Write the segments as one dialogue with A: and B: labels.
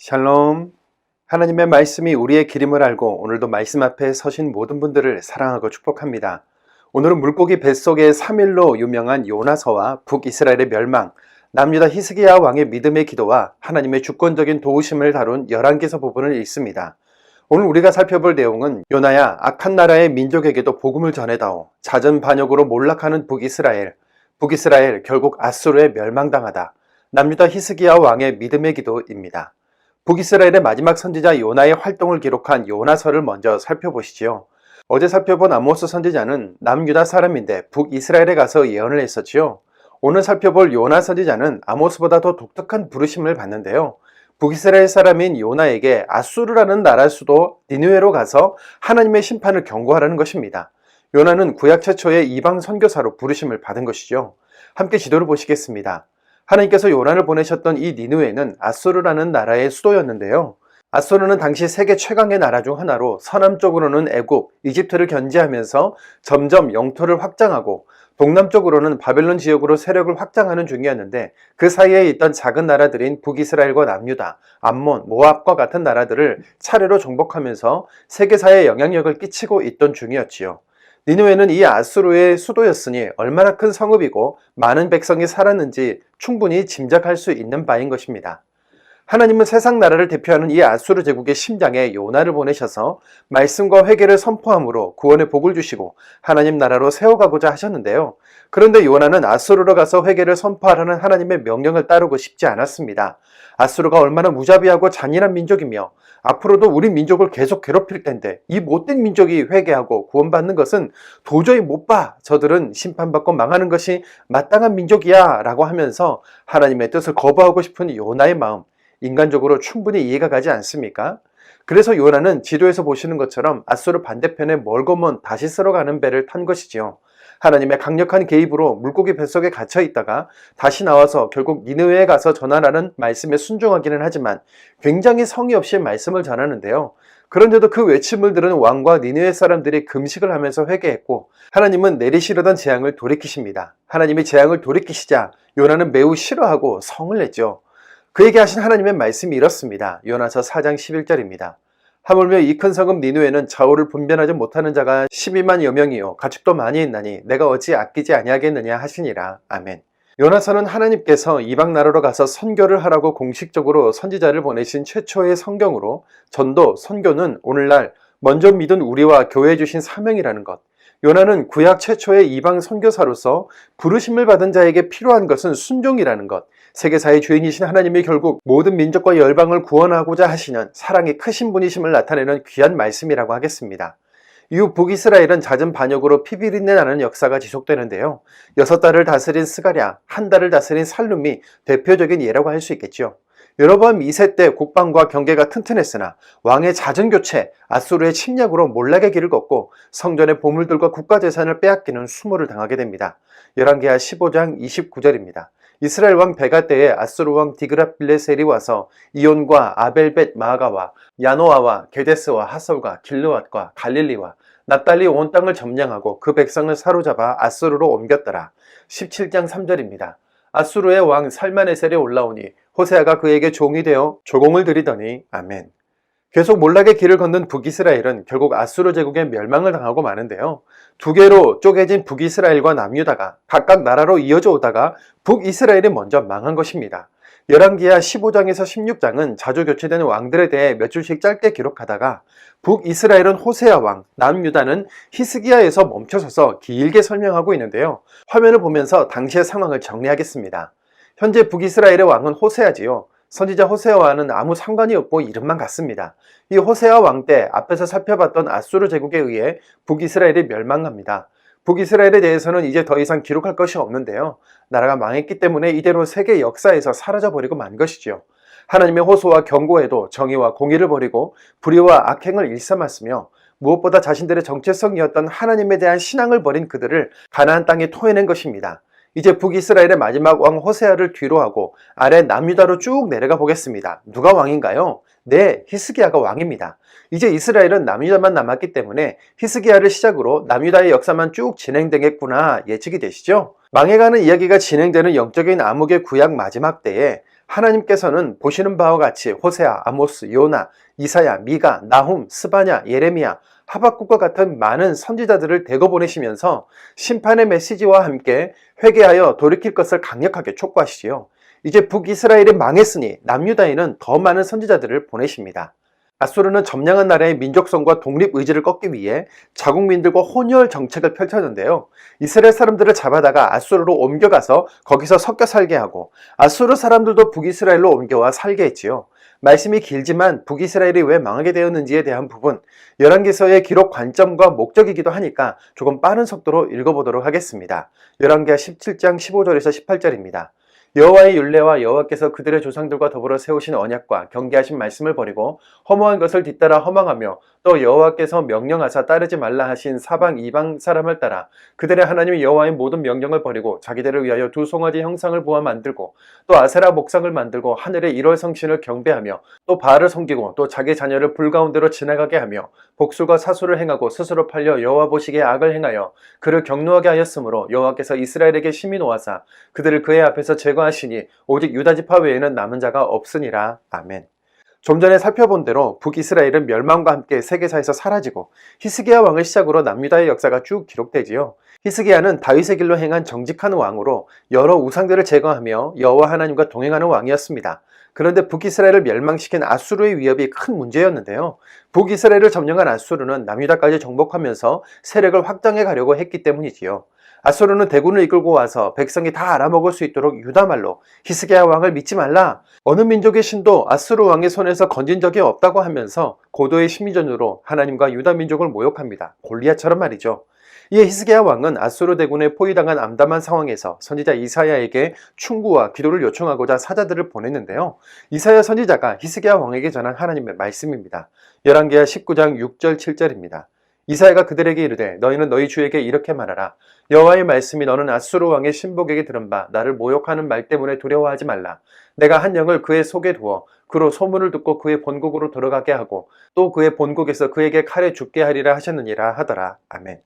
A: 샬롬. 하나님의 말씀이 우리의 기림을 알고 오늘도 말씀 앞에 서신 모든 분들을 사랑하고 축복합니다. 오늘은 물고기 뱃속의 3일로 유명한 요나서와 북이스라엘의 멸망, 남유다 히스기야 왕의 믿음의 기도와 하나님의 주권적인 도우심을 다룬 열왕기서 부분을 읽습니다. 오늘 우리가 살펴볼 내용은 요나야, 악한 나라의 민족에게도 복음을 전해다오, 잦은 반역으로 몰락하는 북이스라엘 결국 아수르에 멸망당하다, 남유다 히스기야 왕의 믿음의 기도입니다. 북이스라엘의 마지막 선지자 요나의 활동을 기록한 요나서를 먼저 살펴보시지요. 어제 살펴본 아모스 선지자는 남유다 사람인데 북이스라엘에 가서 예언을 했었지요. 오늘 살펴볼 요나 선지자는 아모스보다 더 독특한 부르심을 받는데요. 북이스라엘 사람인 요나에게 아수르라는 나라 수도 니느웨로 가서 하나님의 심판을 경고하라는 것입니다. 요나는 구약 최초의 이방 선교사로 부르심을 받은 것이죠. 함께 지도를 보시겠습니다. 하나님께서 요나를 보내셨던 이 니느웨는 아수르라는 나라의 수도였는데요. 아수르는 당시 세계 최강의 나라 중 하나로 서남쪽으로는 애굽, 이집트를 견제하면서 점점 영토를 확장하고 동남쪽으로는 바벨론 지역으로 세력을 확장하는 중이었는데 그 사이에 있던 작은 나라들인 북이스라엘과 남유다, 암몬, 모압과 같은 나라들을 차례로 정복하면서 세계사에 영향력을 끼치고 있던 중이었지요. 니느웨는 이 아수르의 수도였으니 얼마나 큰 성읍이고 많은 백성이 살았는지 충분히 짐작할 수 있는 바인 것입니다. 하나님은 세상 나라를 대표하는 이 아수르 제국의 심장에 요나를 보내셔서 말씀과 회개를 선포함으로 구원의 복을 주시고 하나님 나라로 세워가고자 하셨는데요. 그런데 요나는 아수르로 가서 회개를 선포하라는 하나님의 명령을 따르고 싶지 않았습니다. 아수르가 얼마나 무자비하고 잔인한 민족이며 앞으로도 우리 민족을 계속 괴롭힐 텐데 이 못된 민족이 회개하고 구원받는 것은 도저히 못 봐. 저들은 심판받고 망하는 것이 마땅한 민족이야 라고 하면서 하나님의 뜻을 거부하고 싶은 요나의 마음, 인간적으로 충분히 이해가 가지 않습니까? 그래서 요나는 지도에서 보시는 것처럼 아수르 반대편에 멀고 먼 다시스로 가는 배를 탄 것이지요. 하나님의 강력한 개입으로 물고기 뱃속에 갇혀 있다가 다시 나와서 결국 니느웨에 가서 전하라는 말씀에 순종하기는 하지만 굉장히 성의 없이 말씀을 전하는데요. 그런데도 그 외침을 들은 왕과 니느웨 사람들이 금식을 하면서 회개했고 하나님은 내리시려던 재앙을 돌이키십니다. 하나님이 재앙을 돌이키시자 요나는 매우 싫어하고 성을 냈죠. 그에게 하신 하나님의 말씀이 이렇습니다. 요나서 4장 11절입니다. 하물며 이 큰 성읍 니느웨는 좌우를 분별하지 못하는 자가 12만여 명이요 가축도 많이 있나니 내가 어찌 아끼지 아니하겠느냐 하시니라. 아멘. 요나서는 하나님께서 이방 나라로 가서 선교를 하라고 공식적으로 선지자를 보내신 최초의 성경으로 전도, 선교는 오늘날 먼저 믿은 우리와 교회에 주신 사명이라는 것. 요나는 구약 최초의 이방 선교사로서 부르심을 받은 자에게 필요한 것은 순종이라는 것. 세계사의 주인이신 하나님이 결국 모든 민족과 열방을 구원하고자 하시는 사랑이 크신 분이심을 나타내는 귀한 말씀이라고 하겠습니다. 이후 북이스라엘은 잦은 반역으로 피비린내 나는 역사가 지속되는데요. 6달을 다스린 스가랴, 1달을 다스린 살룸이 대표적인 예라고 할 수 있겠죠. 여로보암 2세 때 국방과 경계가 튼튼했으나 왕의 잦은 교체, 아수르의 침략으로 몰락의 길을 걷고 성전의 보물들과 국가재산을 빼앗기는 수모를 당하게 됩니다. 열왕기하 15장 29절입니다. 이스라엘 왕 베가 때에 아수르 왕 디그라빌레셀이 와서 이온과 아벨벳 마아가와 야노아와 게데스와 하솔과 길르앗과 갈릴리와 납달리 온 땅을 점령하고 그 백성을 사로잡아 아수르로 옮겼더라. 17장 3절입니다. 아수르의 왕 살마네셀이 올라오니 호세아가 그에게 종이 되어 조공을 드리더니 아멘. 계속 몰락의 길을 걷는 북이스라엘은 결국 아수르 제국의 멸망을 당하고 마는데요. 두 개로 쪼개진 북이스라엘과 남유다가 각각 나라로 이어져 오다가 북이스라엘이 먼저 망한 것입니다. 열왕기하 15장에서 16장은 자주 교체된 왕들에 대해 몇 줄씩 짧게 기록하다가 북이스라엘은 호세아 왕, 남유다는 히스기야에서 멈춰서서 길게 설명하고 있는데요. 화면을 보면서 당시의 상황을 정리하겠습니다. 현재 북이스라엘의 왕은 호세아지요. 선지자 호세아와는 아무 상관이 없고 이름만 같습니다. 이 호세아 왕 때 앞에서 살펴봤던 아수르 제국에 의해 북이스라엘이 멸망합니다. 북이스라엘에 대해서는 이제 더 이상 기록할 것이 없는데요. 나라가 망했기 때문에 이대로 세계 역사에서 사라져버리고 만 것이죠. 하나님의 호소와 경고에도 정의와 공의를 버리고 불의와 악행을 일삼았으며 무엇보다 자신들의 정체성이었던 하나님에 대한 신앙을 버린 그들을 가나안 땅에 토해낸 것입니다. 이제 북이스라엘의 마지막 왕 호세아를 뒤로하고 아래 남유다로 쭉 내려가 보겠습니다. 누가 왕인가요? 네, 히스기야가 왕입니다. 이제 이스라엘은 남유다만 남았기 때문에 히스기야를 시작으로 남유다의 역사만 쭉 진행되겠구나 예측이 되시죠? 망해가는 이야기가 진행되는 영적인 암흑의 구약 마지막 때에 하나님께서는 보시는 바와 같이 호세아, 아모스, 요나, 이사야, 미가, 나훔, 스바냐, 예레미야, 하박국과 같은 많은 선지자들을 대거 보내시면서 심판의 메시지와 함께 회개하여 돌이킬 것을 강력하게 촉구하시지요. 이제 북이스라엘이 망했으니 남유다에는 더 많은 선지자들을 보내십니다. 아수르는 점령한 나라의 민족성과 독립의지를 꺾기 위해 자국민들과 혼혈 정책을 펼쳤는데요. 이스라엘 사람들을 잡아다가 아수르로 옮겨가서 거기서 섞여 살게 하고 아수르 사람들도 북이스라엘로 옮겨와 살게 했지요. 말씀이 길지만 북이스라엘이 왜 망하게 되었는지에 대한 부분, 열왕기서의 기록 관점과 목적이기도 하니까 조금 빠른 속도로 읽어보도록 하겠습니다. 열왕기하 17장 15절에서 18절입니다. 여호와의 율례와 여호와께서 그들의 조상들과 더불어 세우신 언약과 경계하신 말씀을 버리고 허무한 것을 뒤따라 허망하며 또 여호와께서 명령하사 따르지 말라 하신 사방 이방 사람을 따라 그들의 하나님 여호와의 모든 명령을 버리고 자기들을 위하여 두 송아지 형상을 부어 만들고 또 아세라 목상을 만들고 하늘의 일월 성신을 경배하며 또 바알을 섬기고 또 자기 자녀를 불 가운데로 지나가게 하며 복수가 사수를 행하고 스스로 팔려 여호와 보시기에 악을 행하여 그를 격노하게 하였으므로 여호와께서 이스라엘에게 심히 노하사 그들을 그의 앞에서 제거하시니 오직 유다 지파 외에는 남은 자가 없으니라. 아멘. 좀 전에 살펴본 대로 북이스라엘은 멸망과 함께 세계사에서 사라지고 히스기야 왕을 시작으로 남유다의 역사가 쭉 기록되지요. 히스기야는 다윗의 길로 행한 정직한 왕으로 여러 우상들을 제거하며 여호와 하나님과 동행하는 왕이었습니다. 그런데 북이스라엘을 멸망시킨 아수르의 위협이 큰 문제였는데요. 북이스라엘을 점령한 아수르는 남유다까지 정복하면서 세력을 확장해 가려고 했기 때문이지요. 아수르는 대군을 이끌고 와서 백성이 다 알아먹을 수 있도록 유다말로 히스기야 왕을 믿지 말라, 어느 민족의 신도 아수르 왕의 손에서 건진 적이 없다고 하면서 고도의 심리전으로 하나님과 유다 민족을 모욕합니다. 골리앗처럼 말이죠. 이에 히스기야 왕은 아수르 대군에 포위당한 암담한 상황에서 선지자 이사야에게 충고와 기도를 요청하고자 사자들을 보냈는데요. 이사야 선지자가 히스기야 왕에게 전한 하나님의 말씀입니다. 열왕기하 19장 6절 7절입니다. 이사야가 그들에게 이르되 너희는 너희 주에게 이렇게 말하라. 여호와의 말씀이 너는 아수르 왕의 신복에게 들은 바 나를 모욕하는 말 때문에 두려워하지 말라. 내가 한 영을 그의 속에 두어 그로 소문을 듣고 그의 본국으로 들어가게 하고 또 그의 본국에서 그에게 칼에 죽게 하리라 하셨느니라 하더라. 아멘.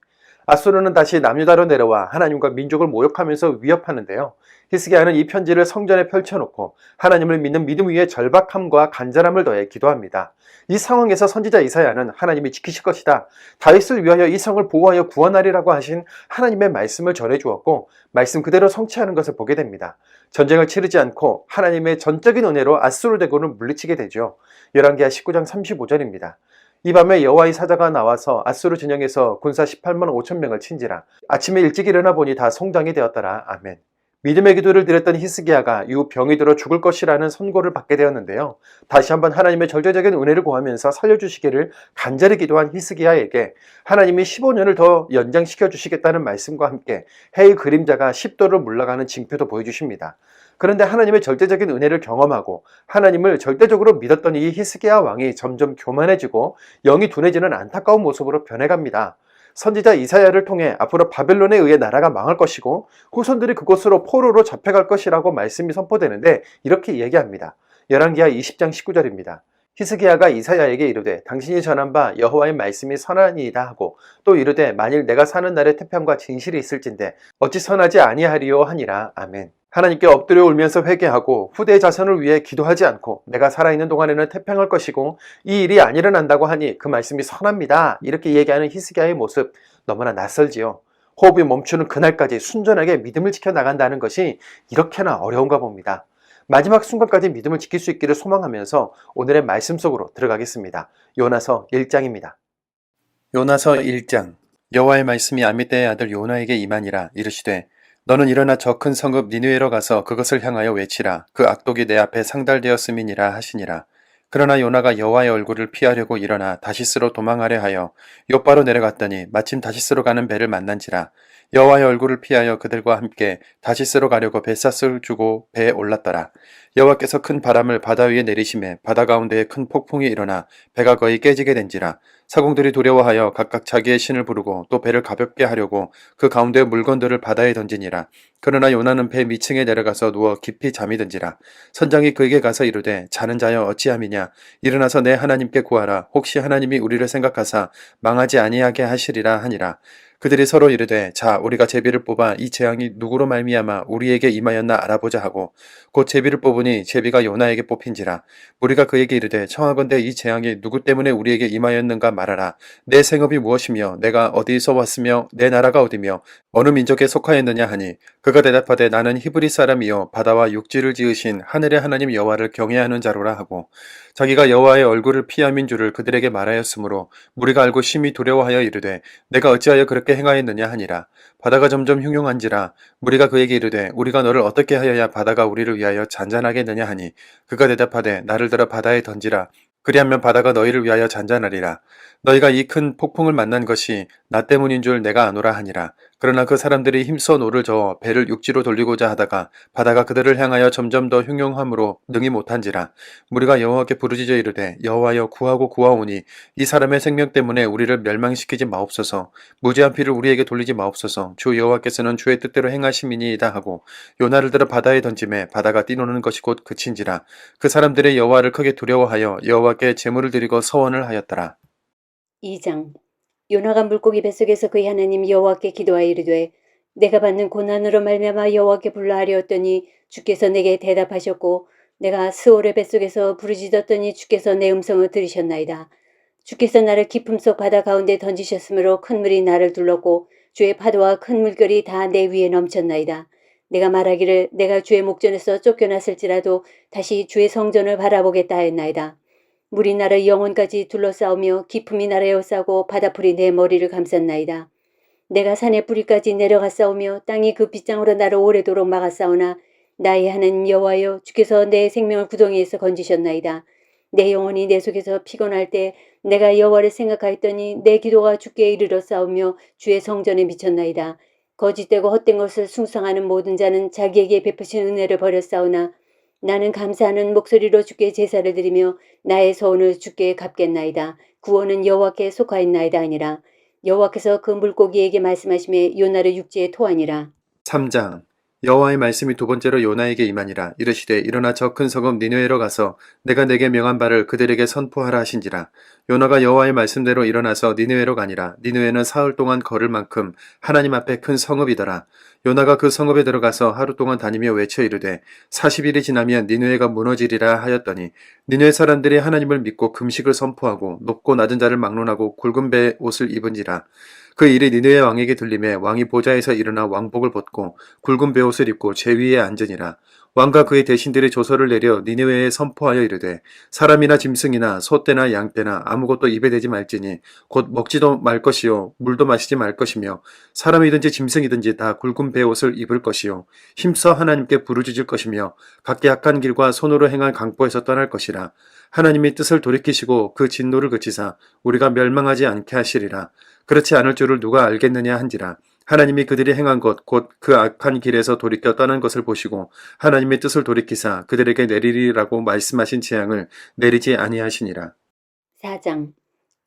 A: 아수르는 다시 남유다로 내려와 하나님과 민족을 모욕하면서 위협하는데요. 히스기야는 이 편지를 성전에 펼쳐놓고 하나님을 믿는 믿음 위에 절박함과 간절함을 더해 기도합니다. 이 상황에서 선지자 이사야는 하나님이 지키실 것이다, 다윗을 위하여 이 성을 보호하여 구원하리라고 하신 하나님의 말씀을 전해주었고 말씀 그대로 성취하는 것을 보게 됩니다. 전쟁을 치르지 않고 하나님의 전적인 은혜로 아수르 대군을 물리치게 되죠. 열왕기하 19장 35절입니다. 이 밤에 여호와의 사자가 나와서 아수르 진영에서 군사 18만 5천 명을 친지라. 아침에 일찍 일어나 보니 다 송장이 되었더라. 아멘. 믿음의 기도를 드렸던 히스기야가 이후 병이 들어 죽을 것이라는 선고를 받게 되었는데요. 다시 한번 하나님의 절대적인 은혜를 구하면서 살려주시기를 간절히 기도한 히스기야에게 하나님이 15년을 더 연장시켜 주시겠다는 말씀과 함께 해의 그림자가 10도를 물러가는 징표도 보여주십니다. 그런데 하나님의 절대적인 은혜를 경험하고 하나님을 절대적으로 믿었던 이 히스기야 왕이 점점 교만해지고 영이 둔해지는 안타까운 모습으로 변해갑니다. 선지자 이사야를 통해 앞으로 바벨론에 의해 나라가 망할 것이고 후손들이 그곳으로 포로로 잡혀갈 것이라고 말씀이 선포되는데 이렇게 얘기합니다. 열왕기하 20장 19절입니다. 히스기야가 이사야에게 이르되 당신이 전한 바 여호와의 말씀이 선하니이다 하고 또 이르되 만일 내가 사는 날에 태평과 진실이 있을진데 어찌 선하지 아니하리요 하니라. 아멘. 하나님께 엎드려 울면서 회개하고 후대의 자손을 위해 기도하지 않고 내가 살아있는 동안에는 태평할 것이고 이 일이 안 일어난다고 하니 그 말씀이 선합니다, 이렇게 얘기하는 히스기야의 모습 너무나 낯설지요. 호흡이 멈추는 그날까지 순전하게 믿음을 지켜나간다는 것이 이렇게나 어려운가 봅니다. 마지막 순간까지 믿음을 지킬 수 있기를 소망하면서 오늘의 말씀 속으로 들어가겠습니다. 요나서 1장입니다. 요나서 1장. 여호와의 말씀이 아미떼의 아들 요나에게 임하니라. 이르시되 너는 일어나 저 큰 성읍 니느웨로 가서 그것을 향하여 외치라. 그 악독이 내 앞에 상달되었음이니라 하시니라. 그러나 요나가 여호와의 얼굴을 피하려고 일어나 다시스로 도망하려 하여 욥바로 내려갔더니 마침 다시스로 가는 배를 만난지라. 여호와의 얼굴을 피하여 그들과 함께 다시스로 가려고 뱃삿을 주고 배에 올랐더라. 여호와께서 큰 바람을 바다 위에 내리심에 바다 가운데에 큰 폭풍이 일어나 배가 거의 깨지게 된지라. 사공들이 두려워하여 각각 자기의 신을 부르고 또 배를 가볍게 하려고 그 가운데의 물건들을 바다에 던지니라. 그러나 요나는 배 밑층에 내려가서 누워 깊이 잠이 든지라. 선장이 그에게 가서 이르되 자는 자여 어찌함이냐, 일어나서 내 하나님께 구하라. 혹시 하나님이 우리를 생각하사 망하지 아니하게 하시리라 하니라. 그들이 서로 이르되 자 우리가 제비를 뽑아 이 재앙이 누구로 말미암아 우리에게 임하였나 알아보자 하고 곧 제비를 뽑으니 제비가 요나에게 뽑힌지라 우리가 그에게 이르되 청하건대 이 재앙이 누구 때문에 우리에게 임하였는가 말하라 내 생업이 무엇이며 내가 어디서 왔으며 내 나라가 어디며 어느 민족에 속하였느냐 하니 그가 대답하되 나는 히브리 사람이요 바다와 육지를 지으신 하늘의 하나님 여호와를 경외하는 자로라 하고 자기가 여호와의 얼굴을 피함인 줄을 그들에게 말하였으므로 우리가 알고 심히 두려워하여 이르되 내가 어찌하여 그렇게 행하였느냐 하니라. 바다가 점점 흉흉한지라 무리가 그에게 이르되 우리가 너를 어떻게 하여야 바다가 우리를 위하여 잔잔하겠느냐 하니 그가 대답하되 나를 들어 바다에 던지라. 그리하면 바다가 너희를 위하여 잔잔하리라. 너희가 이 큰 폭풍을 만난 것이 나 때문인 줄 내가 아노라 하니라. 그러나 그 사람들이 힘써 노를 저어 배를 육지로 돌리고자 하다가 바다가 그들을 향하여 점점 더 흉흉함으로 능히 못한지라. 무리가 여호와께 부르짖어 이르되 여호와여 구하고 구하오니 이 사람의 생명 때문에 우리를 멸망시키지 마옵소서. 무죄한 피를 우리에게 돌리지 마옵소서. 주 여호와께서는 주의 뜻대로 행하심이니이다 하고 요나를 들어 바다에 던짐에 바다가 뛰노는 것이 곧 그친지라. 그 사람들의 여호와를 크게 두려워하여 여호와께 제물을 드리고 서원을 하였더라.
B: 2장. 요나가 물고기 뱃속에서 그의 하나님 여호와께 기도하여 이르되 내가 받는 고난으로 말미암아 여호와께 불러하려었더니 주께서 내게 대답하셨고 내가 스올의 뱃속에서 부르짖었더니 주께서 내 음성을 들으셨나이다. 주께서 나를 깊음 속 바다 가운데 던지셨으므로 큰 물이 나를 둘렀고 주의 파도와 큰 물결이 다 내 위에 넘쳤나이다. 내가 말하기를 내가 주의 목전에서 쫓겨났을지라도 다시 주의 성전을 바라보겠다 했나이다. 물이 나를 영혼까지 둘러싸우며 깊음이 나를 에워싸고 바다풀이 내 머리를 감쌌나이다. 내가 산의 뿌리까지 내려가 싸우며 땅이 그 빗장으로 나를 오래도록 막아 싸우나 나의 하나님 여호와여 주께서 내 생명을 구덩이에서 건지셨나이다. 내 영혼이 내 속에서 피곤할 때 내가 여호와를 생각하였더니 내 기도가 주께 이르러 싸우며 주의 성전에 미쳤나이다. 거짓되고 헛된 것을 숭상하는 모든 자는 자기에게 베푸신 은혜를 버려 싸우나 나는 감사하는 목소리로 주께 제사를 드리며 나의 소원을 주께 갚겠나이다. 구원은 여호와께 속하였나이다 아니라 여호와께서 그 물고기에게 말씀하시매 요나를 육지에 토하니라.
A: 3장 여호와의 말씀이 두 번째로 요나에게 임하니라. 이르시되 일어나 저 큰 성읍 니느웨로 가서 내가 내게 명한 바를 그들에게 선포하라 하신지라. 요나가 여호와의 말씀대로 일어나서 니느웨로 가니라. 니느웨는 사흘 동안 걸을 만큼 하나님 앞에 큰 성읍이더라. 요나가 그 성읍에 들어가서 하루 동안 다니며 외쳐 이르되 40일이 지나면 니느웨가 무너지리라 하였더니 니느웨 사람들이 하나님을 믿고 금식을 선포하고 높고 낮은 자를 막론하고 굵은 배 옷을 입은지라. 그 일이 니느웨 왕에게 들림에 왕이 보좌에서 일어나 왕복을 벗고 굵은 베옷을 입고 제위에 앉으니라. 왕과 그의 대신들이 조서를 내려 니느웨에 선포하여 이르되 사람이나 짐승이나 소떼나 양떼나 아무것도 입에 대지 말지니 곧 먹지도 말 것이요 물도 마시지 말 것이며 사람이든지 짐승이든지 다 굵은 베옷을 입을 것이요 힘써 하나님께 부르짖을 것이며 각기 악한 길과 손으로 행한 강포에서 떠날 것이라. 하나님이 뜻을 돌이키시고 그 진노를 그치사 우리가 멸망하지 않게 하시리라. 그렇지 않을 줄을 누가 알겠느냐 한지라. 하나님이 그들이 행한 것 곧 그 악한 길에서 돌이켜 떠난 것을 보시고 하나님의 뜻을 돌이키사 그들에게 내리리라고 말씀하신 재앙을 내리지 아니하시니라.
B: 4장.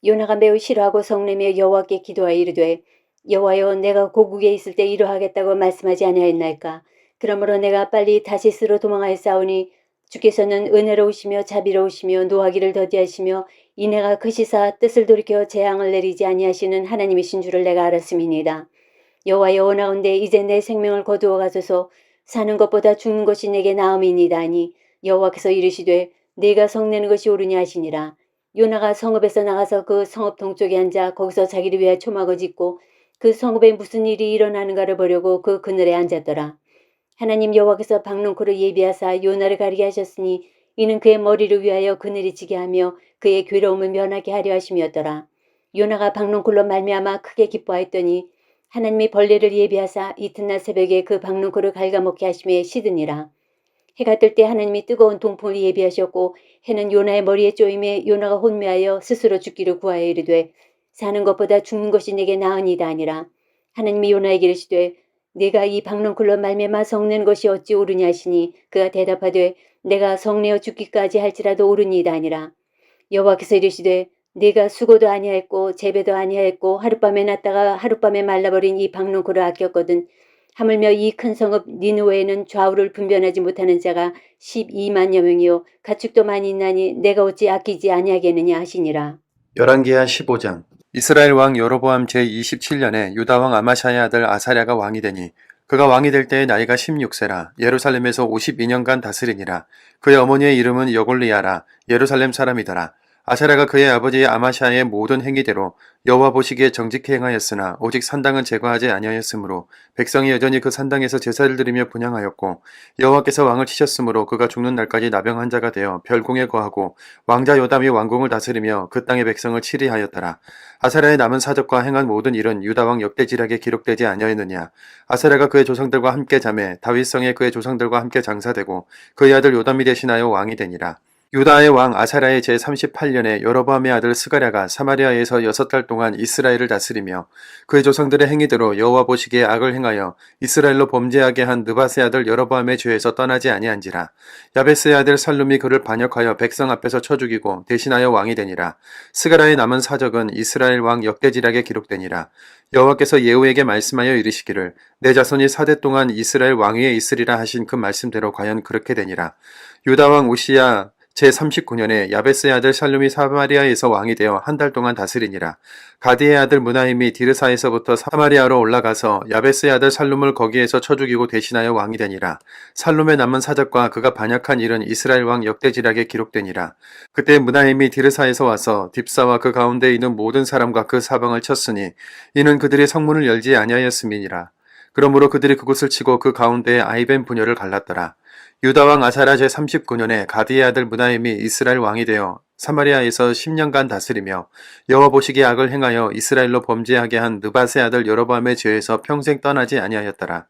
B: 요나가 매우 싫어하고 성내며 여호와께 기도하여 이르되 여호와여 내가 고국에 있을 때 이러하겠다고 말씀하지 아니하였나이까. 그러므로 내가 빨리 다시스로 도망하여 싸우니 주께서는 은혜로우시며 자비로우시며 노하기를 더디하시며 이내가 크시사 뜻을 돌이켜 재앙을 내리지 아니하시는 하나님이신 줄을 내가 알았음이니이다. 여호와여 원하건대 이제 내 생명을 거두어 가소서. 사는 것보다 죽는 것이 내게 나음이니이다 하니 여호와께서 이르시되 네가 성내는 것이 옳으냐 하시니라. 요나가 성읍에서 나가서 그 성읍 동쪽에 앉아 거기서 자기를 위하여 초막을 짓고 그 성읍에 무슨 일이 일어나는가를 보려고 그 그늘에 앉았더라. 하나님 여호와께서 박농코를 예비하사 요나를 가리게 하셨으니 이는 그의 머리를 위하여 그늘이 지게 하며 그의 괴로움을 면하게 하려 하심이었더라. 요나가 박농콜로 말미암아 크게 기뻐하였더니 하나님이 벌레를 예비하사 이튿날 새벽에 그 박농코를 갉아먹게 하심에 시드니라. 해가 뜰 때 하나님이 뜨거운 동풍을 예비하셨고 해는 요나의 머리에 쪼임에 요나가 혼미하여 스스로 죽기를 구하여 이르되 사는 것보다 죽는 것이 내게 나으니다 아니라. 하나님이 요나에게 이르시되 네가 이 박농쿨로 말미암아 성내는 것이 어찌 옳으냐 하시니 그가 대답하되 내가 성내어 죽기까지 할지라도 옳으니이다 아니라. 여호와께서 이르시되 네가 수고도 아니하였고 재배도 아니하였고 하룻밤에 났다가 하룻밤에 말라버린 이 박농쿨을 아꼈거든. 하물며 이 큰 성읍 니느웨에는 좌우를 분별하지 못하는 자가 12만여 명이요 가축도 많이 있나니 내가 어찌 아끼지 아니하겠느냐 하시니라.
A: 열왕기하 15장 이스라엘 왕 여로보암 제27년에 유다 왕 아마샤의 아들 아사랴가 왕이 되니 그가 왕이 될 때의 나이가 16세라 예루살렘에서 52년간 다스리니라. 그의 어머니의 이름은 여골리아라 예루살렘 사람이더라. 아사랴가 그의 아버지 아마샤의 모든 행위대로 여호와 보시기에 정직히 행하였으나 오직 산당은 제거하지 아니하였으므로 백성이 여전히 그 산당에서 제사를 드리며 분향하였고 여호와께서 왕을 치셨으므로 그가 죽는 날까지 나병 환자가 되어 별궁에 거하고 왕자 요담이 왕궁을 다스리며 그 땅의 백성을 치리하였더라. 아사랴의 남은 사적과 행한 모든 일은 유다 왕 역대지략에 기록되지 아니하였느냐. 아사랴가 그의 조상들과 함께 자매 다윗성에 그의 조상들과 함께 장사되고 그의 아들 요담이 대신하여 왕이 되니라. 유다의 왕 아사랴의 제38년에 여로보암의 아들 스가랴가 사마리아에서 6달 동안 이스라엘을 다스리며 그의 조상들의 행위대로 여호와 보시기에 악을 행하여 이스라엘로 범죄하게 한 느밧의 아들 여로보암의 죄에서 떠나지 아니한지라. 야베스의 아들 살룸이 그를 반역하여 백성 앞에서 쳐 죽이고 대신하여 왕이 되니라. 스가랴의 남은 사적은 이스라엘 왕 역대지략에 기록되니라. 여호와께서 예후에게 말씀하여 이르시기를 내 자손이 4대 동안 이스라엘 왕위에 있으리라 하신 그 말씀대로 과연 그렇게 되니라. 유다 왕 우시야 제39년에 야베스의 아들 살룸이 사마리아에서 왕이 되어 한 달 동안 다스리니라. 가디의 아들 무나임이 디르사에서부터 사마리아로 올라가서 야베스의 아들 살룸을 거기에서 쳐 죽이고 대신하여 왕이 되니라. 살룸의 남은 사적과 그가 반역한 일은 이스라엘 왕 역대지략에 기록되니라. 그때 무나임이 디르사에서 와서 딥사와 그 가운데 있는 모든 사람과 그 사방을 쳤으니 이는 그들이 성문을 열지 아니하였음이니라. 그러므로 그들이 그곳을 치고 그 가운데에 아이벤 부녀를 갈랐더라. 유다 왕 아사랴 제39년에 가디의 아들 무나임이 이스라엘 왕이 되어 사마리아에서 10년간 다스리며 여호와 보시기에 악을 행하여 이스라엘로 범죄하게 한 느밧의 아들 여로보암의 죄에서 평생 떠나지 아니하였더라.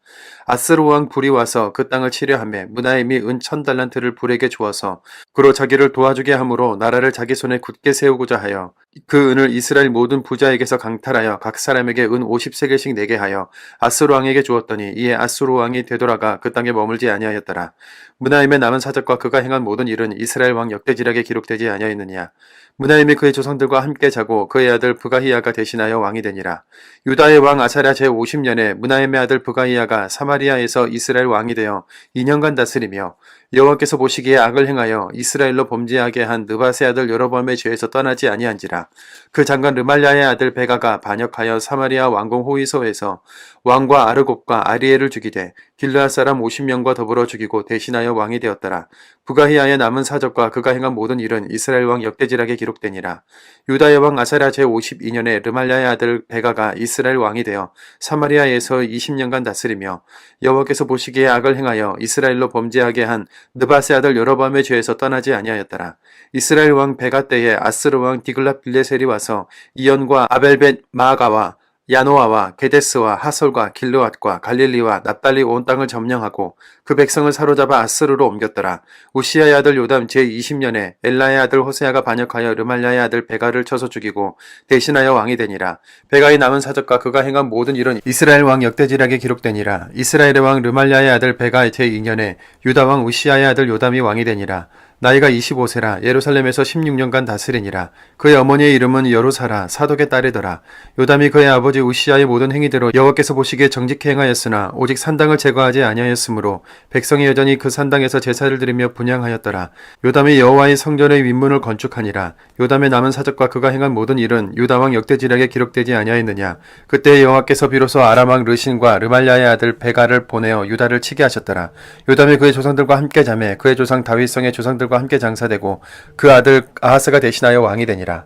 A: 아스루 왕 불이 와서 그 땅을 치려하며 무나임이 은 1000달란트를 불에게 주어서 그로 자기를 도와주게 함으로 나라를 자기 손에 굳게 세우고자 하여 그 은을 이스라엘 모든 부자에게서 강탈하여 각 사람에게 은 50세겔씩 내게 하여 아스루 왕에게 주었더니 이에 아스루 왕이 되돌아가 그 땅에 머물지 아니하였더라. 무나임의 남은 사적과 그가 행한 모든 일은 이스라엘 왕 역대지략에 기록되지 아니하였느냐. 무나임이 그의 조상들과 함께 자고 그의 아들 부가히야가 대신하여 왕이 되니라. 유다의 왕 아사랴 제50년에 무나임의 아들 부가히야가 사마리아에서 이스라엘 왕이 되어 2년간 다스리며 여호와께서 보시기에 악을 행하여 이스라엘로 범죄하게 한 느밧의 아들 여로보암의 죄에서 떠나지 아니한지라. 그 장관 르말랴의 아들 베가가 반역하여 사마리아 왕궁 호위소에서 왕과 아르곱과 아리엘을 죽이되 길르앗 사람 50명과 더불어 죽이고 대신하여 왕이 되었더라. 부가히야의 남은 사적과 그가 행한 모든 일은 이스라엘 왕 역대지략에 기록되니라. 유다의 왕 아사랴 제52년에 르말랴의 아들 베가가 이스라엘 왕이 되어 사마리아에서 20년간 다스리며 여호와께서 보시기에 악을 행하여 이스라엘로 범죄하게 한 느밧의 아들 여로보암의 죄에서 떠나지 아니하였더라. 이스라엘 왕 베가 때에 아스르 왕 디글랏 빌레셀이 와서 이연과 아벨벳 마아가와 야노아와 게데스와 하솔과 길르앗과 갈릴리와 납달리 온 땅을 점령하고 그 백성을 사로잡아 아스르로 옮겼더라. 우시야의 아들 요담 제20년에 엘라의 아들 호세아가 반역하여 르말랴의 아들 베가를 쳐서 죽이고 대신하여 왕이 되니라. 베가의 남은 사적과 그가 행한 모든 일은 이스라엘 왕 역대지략에 기록되니라. 이스라엘의 왕 르말랴의 아들 베가 제2년에 유다 왕 우시야의 아들 요담이 왕이 되니라. 나이가 25세라 예루살렘에서 16년간 다스리니라. 그의 어머니의 이름은 여루사라 사독의 딸이더라. 요담이 그의 아버지 우시야의 모든 행위대로 여호와께서 보시기에 정직히 행하였으나 오직 산당을 제거하지 아니하였으므로 백성이 여전히 그 산당에서 제사를 드리며 분향하였더라. 요담이 여호와의 성전의 윗문을 건축하니라. 요담의 남은 사적과 그가 행한 모든 일은 유다 왕 역대지략에 기록되지 아니하였느냐. 그때 여호와께서 비로소 아람 왕 르신과 르말랴의 아들 베가를 보내어 유다를 치게 하셨더라. 요담이 그의 조상들과 함께 자매 그의 조상 다윗성의 조상들과 함께 장사되고 그 아들 아하스가 대신하여 왕이 되니라.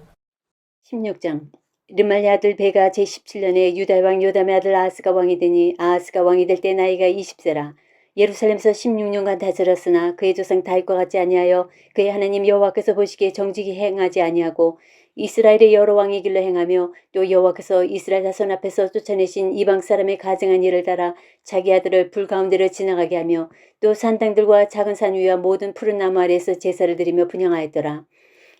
B: 16장 르말랴 아들 베가 제17년에 유다 왕 요담의 아들 아하스가 왕이 되니 아하스가 왕이 될 때 나이가 20세라. 예루살렘에서 16년간 다스렸으나 그의 조상 다윗과 같지 아니하여 그의 하나님 여호와께서 보시기에 정직히 행하지 아니하고 이스라엘의 여러 왕의 길로 행하며 또 여호와께서 이스라엘 자손 앞에서 쫓아내신 이방 사람의 가증한 일을 따라 자기 아들을 불 가운데로 지나가게 하며 또 산당들과 작은 산 위와 모든 푸른 나무 아래에서 제사를 드리며 분향하였더라.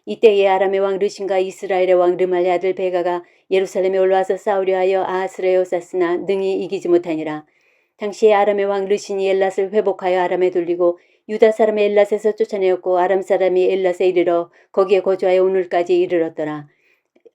B: 이때에 아람의 왕 르신과 이스라엘의 왕 르말랴 아들 베가가 예루살렘에 올라와서 싸우려 하여 아하스를 에워쌌으나 능히 이기지 못하니라. 당시에 아람의 왕 르신이 엘랏을 회복하여 아람에 돌리고 유다 사람의 엘랏에서 쫓아내었고 아람 사람이 엘랏에 이르러 거기에 거주하여 오늘까지 이르렀더라.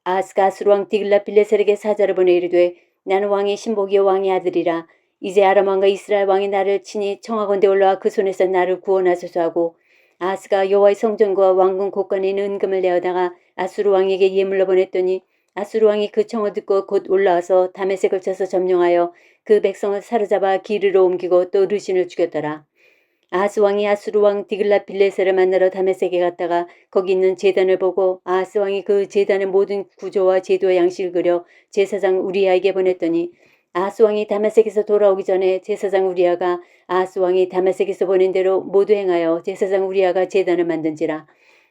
B: 아하스가 아수르 왕 디글랏 빌레셀에게 사자를 보내 이르되 나는 왕의 신복이요 왕의 아들이라. 이제 아람 왕과 이스라엘 왕이 나를 친히 청하건대 올라와 그 손에서 나를 구원하소서 하고 아하스가 여호와의 성전과 왕궁 곳간에 있는 은금을 내어다가 아수르 왕에게 예물로 보냈더니 아수르 왕이 그 청을 듣고 곧 올라와서 다메섹을 쳐서 점령하여 그 백성을 사로잡아 기르로 옮기고 또 르신을 죽였더라. 아하스 왕이 아수르 왕 디글랏 빌레셀을 만나러 다메섹에 갔다가 거기 있는 제단을 보고 아하스 왕이 그 제단의 모든 구조와 제도와 양식을 그려 제사장 우리아에게 보냈더니 아하스 왕이 다메섹에서 돌아오기 전에 제사장 우리아가 아하스 왕이 다메섹에서 보낸 대로 모두 행하여 제사장 우리아가 제단을 만든지라.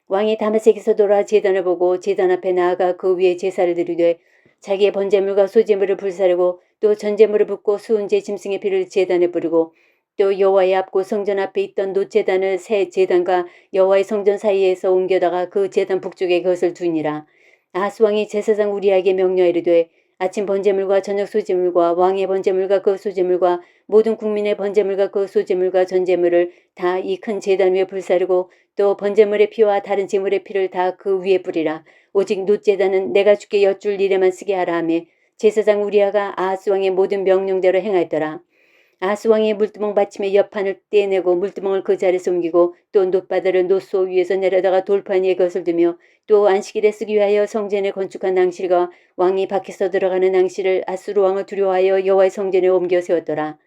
B: 왕이 다메섹에서 돌아와 제단을 보고 제단 앞에 나아가 그 위에 제사를 드리되 자기의 번제물과 소제물을 불사르고 또 전제물을 붓고 수은제 짐승의 피를 제단에 뿌리고 또 여호와의 앞고 성전 앞에 있던 놋제단을 새 제단과 여호와의 성전 사이에서 옮겨다가 그 제단 북쪽에 그것을 두니라. 아하스 왕이 제사장 우리아에게 명령하이르되 아침 번제물과 저녁 소제물과 왕의 번제물과 그 소제물과 모든 국민의 번제물과 그 소제물과 전제물을 다 이 큰 제단 위에 불사르고 또 번제물의 피와 다른 제물의 피를 다 그 위에 뿌리라. 오직 놋제단은 내가 주께 여쭐 일에만 쓰게 하라 하며 제사장 우리아가 아하스 왕의 모든 명령대로 행하였더라. 아하스 왕이 물두멍 받침의 옆판을 떼내고 물두멍을 그 자리에서 옮기고 또 놋바다를 놋소 위에서 내려다가 돌판 위에 것을 두며 또 안식일에 쓰기 위하여 성전에 건축한 낭실과 왕이 밖에서 들어가는 낭실을 아수르 왕을 두려워하여 여호와의 성전에 옮겨 세웠더라.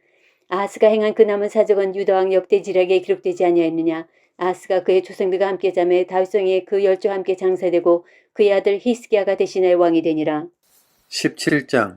B: 아하스가 행한 그 남은 사적은 유다 왕 역대지략에 기록되지 아니하였느냐. 아하스가 그의 조상들과 함께 잠에 다윗성에 그 열조와 함께 장사되고 그의 아들 히스기야가 대신하여 왕이 되니라.
A: 17장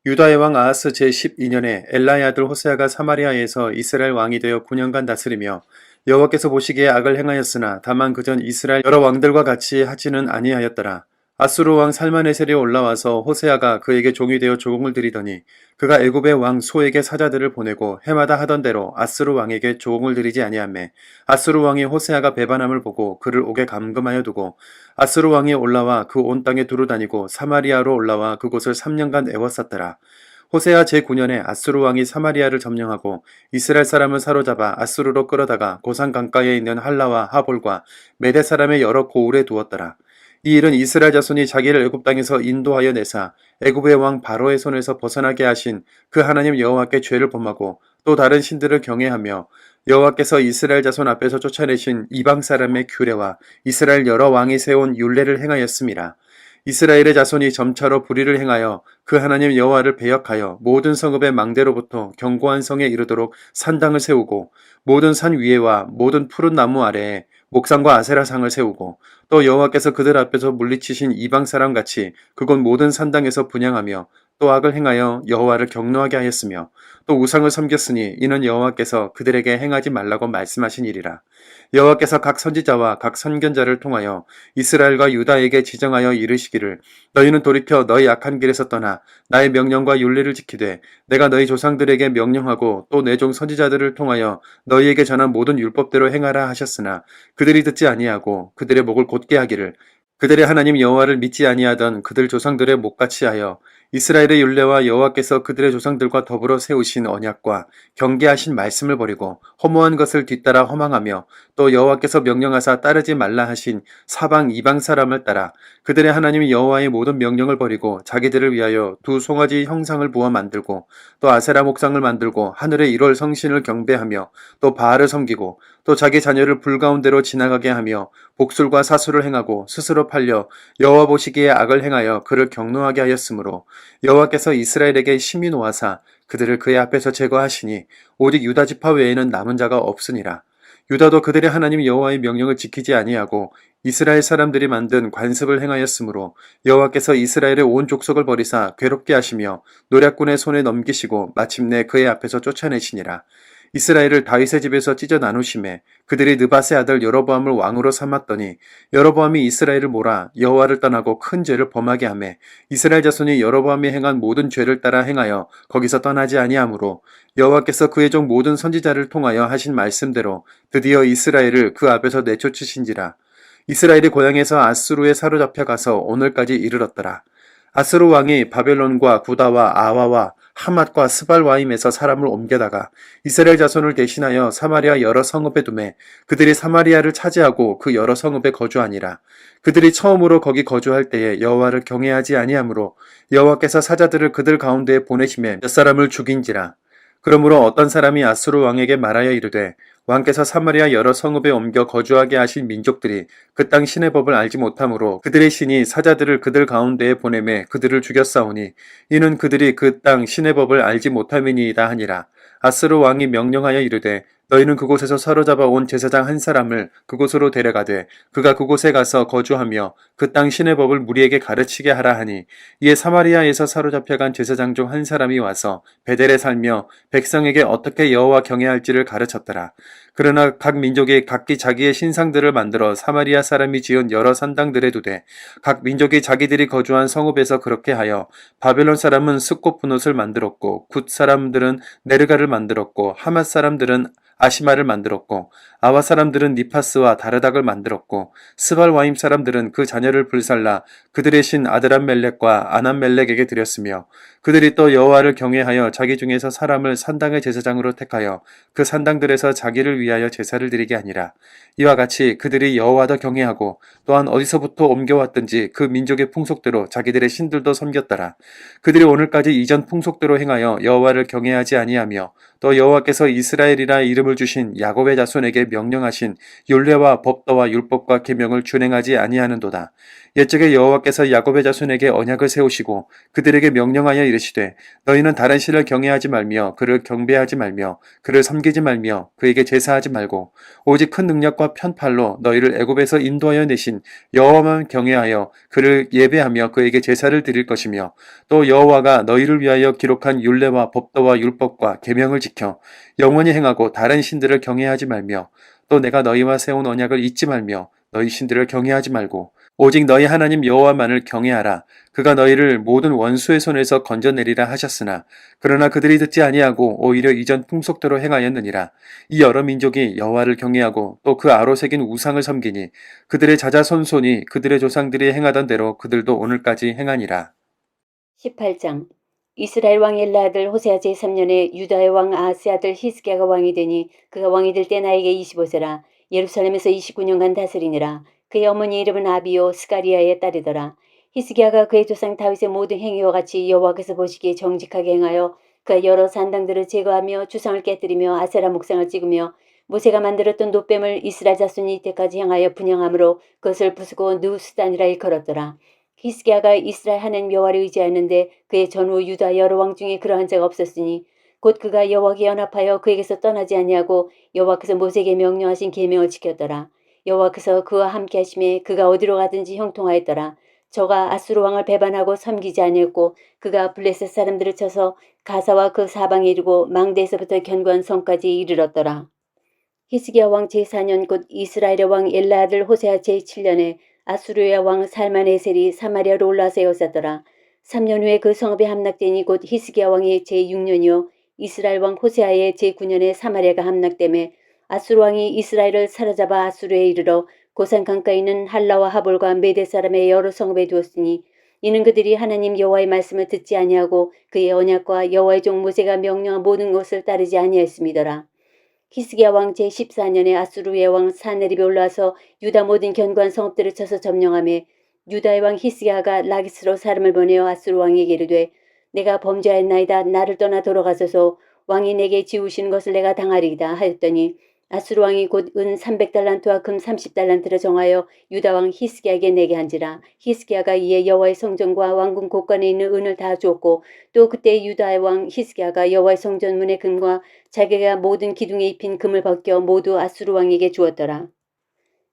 A: 유다의 왕 아하스 제12년에 엘라의 아들 호세아가 사마리아에서 이스라엘 왕이 되어 9년간 다스리며 여호와께서 보시기에 악을 행하였으나 다만 그전 이스라엘 여러 왕들과 같이 하지는 아니하였더라. 아수르 왕 살마네셀이 올라와서 호세아가 그에게 종이 되어 조공을 드리더니 그가 애굽의 왕 소에게 사자들을 보내고 해마다 하던 대로 아수르 왕에게 조공을 드리지 아니하매 아수르 왕이 호세아가 배반함을 보고 그를 옥에 감금하여 두고 아수르 왕이 올라와 그 온 땅에 두루다니고 사마리아로 올라와 그곳을 3년간 애워쌌더라. 호세아 제9년에 아수르 왕이 사마리아를 점령하고 이스라엘 사람을 사로잡아 아수르로 끌어다가 고산 강가에 있는 할라와 하볼과 메대 사람의 여러 고을에 두었더라. 이 일은 이스라엘 자손이 자기를 애굽 땅에서 인도하여 내사 애굽의 왕 바로의 손에서 벗어나게 하신 그 하나님 여호와께 죄를 범하고 또 다른 신들을 경외하며 여호와께서 이스라엘 자손 앞에서 쫓아내신 이방 사람의 규례와 이스라엘 여러 왕이 세운 율례를 행하였음이라. 이스라엘의 자손이 점차로 불의를 행하여 그 하나님 여호와를 배역하여 모든 성읍의 망대로부터 견고한 성에 이르도록 산당을 세우고 모든 산 위에와 모든 푸른 나무 아래에 목상과 아세라상을 세우고 또 여호와께서 그들 앞에서 물리치신 이방 사람 같이 그곳 모든 산당에서 분향하며 또 악을 행하여 여호와를 경노하게 하였으며 또 우상을 섬겼으니 이는 여호와께서 그들에게 행하지 말라고 말씀하신 일이라. 여호와께서 각 선지자와 각 선견자를 통하여 이스라엘과 유다에게 지정하여 이르시기를 너희는 돌이켜 너희 악한 길에서 떠나 나의 명령과 율례를 지키되 내가 너희 조상들에게 명령하고 또 내 종 선지자들을 통하여 너희에게 전한 모든 율법대로 행하라 하셨으나 그들이 듣지 아니하고 그들의 목을 곧게 하기를 그들의 하나님 여호와를 믿지 아니하던 그들 조상들의 목같이 하여 이스라엘의 율례와 여호와께서 그들의 조상들과 더불어 세우신 언약과 경계하신 말씀을 버리고 허무한 것을 뒤따라 허망하며 또 여호와께서 명령하사 따르지 말라 하신 사방 이방 사람을 따라 그들의 하나님 여호와의 모든 명령을 버리고 자기들을 위하여 두 송아지 형상을 부어 만들고 또 아세라 목상을 만들고 하늘의 1월 성신을 경배하며 또 바알을 섬기고 또 자기 자녀를 불가운데로 지나가게 하며 복술과 사수를 행하고 스스로 팔려 여호와 보시기에 악을 행하여 그를 경노하게 하였으므로 여호와께서 이스라엘에게 심히 노하사 그들을 그의 앞에서 제거하시니 오직 유다 지파 외에는 남은 자가 없으니라. 유다도 그들의 하나님 여호와의 명령을 지키지 아니하고 이스라엘 사람들이 만든 관습을 행하였으므로 여호와께서 이스라엘의 온 족속을 버리사 괴롭게 하시며 노략군의 손에 넘기시고 마침내 그의 앞에서 쫓아내시니라. 이스라엘을 다윗의 집에서 찢어 나누심에 그들이 느밧의 아들 여로보암을 왕으로 삼았더니 여로보암이 이스라엘을 몰아 여호와를 떠나고 큰 죄를 범하게 하매 이스라엘 자손이 여로보암이 행한 모든 죄를 따라 행하여 거기서 떠나지 아니하므로 여호와께서 그의 종 모든 선지자를 통하여 하신 말씀대로 드디어 이스라엘을 그 앞에서 내쫓으신지라. 이스라엘이 고향에서 아수르에 사로잡혀 가서 오늘까지 이르렀더라. 아수르 왕이 바벨론과 구다와 아와와 하맛과 스발와임에서 사람을 옮겨다가 이스라엘 자손을 대신하여 사마리아 여러 성읍에 두매 그들이 사마리아를 차지하고 그 여러 성읍에 거주하니라. 그들이 처음으로 거기 거주할 때에 여호와를 경외하지 아니하므로 여호와께서 사자들을 그들 가운데에 보내심에 몇 사람을 죽인지라. 그러므로 어떤 사람이 아수르 왕에게 말하여 이르되 왕께서 사마리아 여러 성읍에 옮겨 거주하게 하신 민족들이 그 땅 신의 법을 알지 못하므로 그들의 신이 사자들을 그들 가운데에 보내매 그들을 죽였사오니 이는 그들이 그 땅 신의 법을 알지 못함이니이다 하니라. 아스루 왕이 명령하여 이르되 너희는 그곳에서 사로잡아 온 제사장 한 사람을 그곳으로 데려가되 그가 그곳에 가서 거주하며 그 땅 신의 법을 무리에게 가르치게 하라 하니 이에 사마리아에서 사로잡혀간 제사장 중 한 사람이 와서 베델에 살며 백성에게 어떻게 여호와 경외할지를 가르쳤더라. 그러나 각 민족이 각기 자기의 신상들을 만들어 사마리아 사람이 지은 여러 산당들에 두되 각 민족이 자기들이 거주한 성읍에서 그렇게 하여 바벨론 사람은 스꽃 분옷을 만들었고 굿 사람들은 네르가를 만들었고 하맛 사람들은 아시마를 만들었고 아와 사람들은 니파스와 다르닥을 만들었고 스발 와임 사람들은 그 자녀를 불살라 그들의 신 아드람멜렉과 아남멜렉에게 드렸으며 그들이 또 여호와를 경외하여 자기 중에서 사람을 산당의 제사장으로 택하여 그 산당들에서 자기를 위하여 제사를 드리게 하니라. 이와 같이 그들이 여호와도 경외하고 또한 어디서부터 옮겨왔든지 그 민족의 풍속대로 자기들의 신들도 섬겼더라. 그들이 오늘까지 이전 풍속대로 행하여 여호와를 경외하지 아니하며 또 여호와께서 이스라엘이라 이름을 주신 야곱의 자손에게 명령하신 율례와 법도와 율법과 계명을 준행하지 아니하는도다. 옛적에 여호와께서 야곱의 자손에게 언약을 세우시고 그들에게 명령하여 이르시되 너희는 다른 신을 경외하지 말며 그를 경배하지 말며 그를 섬기지 말며 그에게 제사하지 말고 오직 큰 능력과 편팔로 너희를 애굽에서 인도하여 내신 여호와만 경외하여 그를 예배하며 그에게 제사를 드릴 것이며 또 여호와가 너희를 위하여 기록한 율례와 법도와 율법과 계명을 지켜 영원히 행하고 다른 신들을 경외하지 말며 또 내가 너희와 세운 언약을 잊지 말며 너희 신들을 경외하지 말고 오직 너희 하나님 여호와만을 경외하라. 그가 너희를 모든 원수의 손에서 건져내리라 하셨으나 그러나 그들이 듣지 아니하고 오히려 이전 풍속대로 행하였느니라. 이 여러 민족이 여호와를 경외하고 또 그 아로 새긴 우상을 섬기니 그들의 자자손손이 그들의 조상들이 행하던 대로 그들도 오늘까지 행하니라.
B: 18장 이스라엘 왕 엘라 아들 호세아 제3년에 유다의 왕 아하스 아들 히스기야가 왕이 되니 그가 왕이 될 때 나이가 25세라. 예루살렘에서 29년간 다스리니라. 그의 어머니 이름은 아비요 스가리아의 딸이더라. 히스기야가 그의 조상 다윗의 모든 행위와 같이 여호와께서 보시기에 정직하게 행하여 그가 여러 산당들을 제거하며 주상을 깨뜨리며 아세라 목상을 찍으며 모세가 만들었던 놋뱀을 이스라엘 자손이 이때까지 향하여 분향함으로 그것을 부수고 느우스단이라 일컬었더라. 히스기야가 이스라엘 하나님 여호와를 의지하였는데 그의 전후 유다 여러 왕 중에 그러한 자가 없었으니 곧 그가 여호와께 연합하여 그에게서 떠나지 아니하고 여호와께서 모세에게 명령하신 계명을 지켰더라. 여호와께서 그와 함께 하심에 그가 어디로 가든지 형통하였더라. 저가 아수르 왕을 배반하고 섬기지 아니했고 그가 블레셋 사람들을 쳐서 가사와 그 사방에 이르고 망대에서부터 견고한 성까지 이르렀더라. 히스기야 왕 제4년 곧 이스라엘의 왕 엘라 아들 호세아 제7년에 아수르의 왕 살만에셀이 사마리아로 올라와서 에워쌌더라. 3년 후에 그 성읍이 함락되니 곧 히스기야 왕의 제6년이요 이스라엘 왕 호세아의 제9년에 사마리아가 함락되매 아수르 왕이 이스라엘을 사로잡아 아수르에 이르러 고산 강가에 있는 할라와 하볼과 메대 사람의 여러 성읍에 두었으니 이는 그들이 하나님 여호와의 말씀을 듣지 아니하고 그의 언약과 여호와의 종 모세가 명령한 모든 것을 따르지 아니하였음이더라. 히스기야 왕 제14년에 아수르의 왕 사네립이 올라와서 유다 모든 견고한 성읍들을 쳐서 점령하며 유다의 왕 히스기야가 라기스로 사람을 보내어 아수르 왕에게 이르되 내가 범죄하였나이다. 나를 떠나 돌아가소서. 왕이 내게 지우시는 것을 내가 당하리이다 하였더니 아수르 왕이 곧 은 300달란트와 금 30달란트를 정하여 유다 왕 히스기야에게 내게 한지라. 히스기야가 이에 여호와의 성전과 왕궁 곳간에 있는 은을 다 주었고 또 그때 유다의 왕 히스기야가 여호와의 성전 문의 금과 자기가 모든 기둥에 입힌 금을 벗겨 모두 아수르 왕에게 주었더라.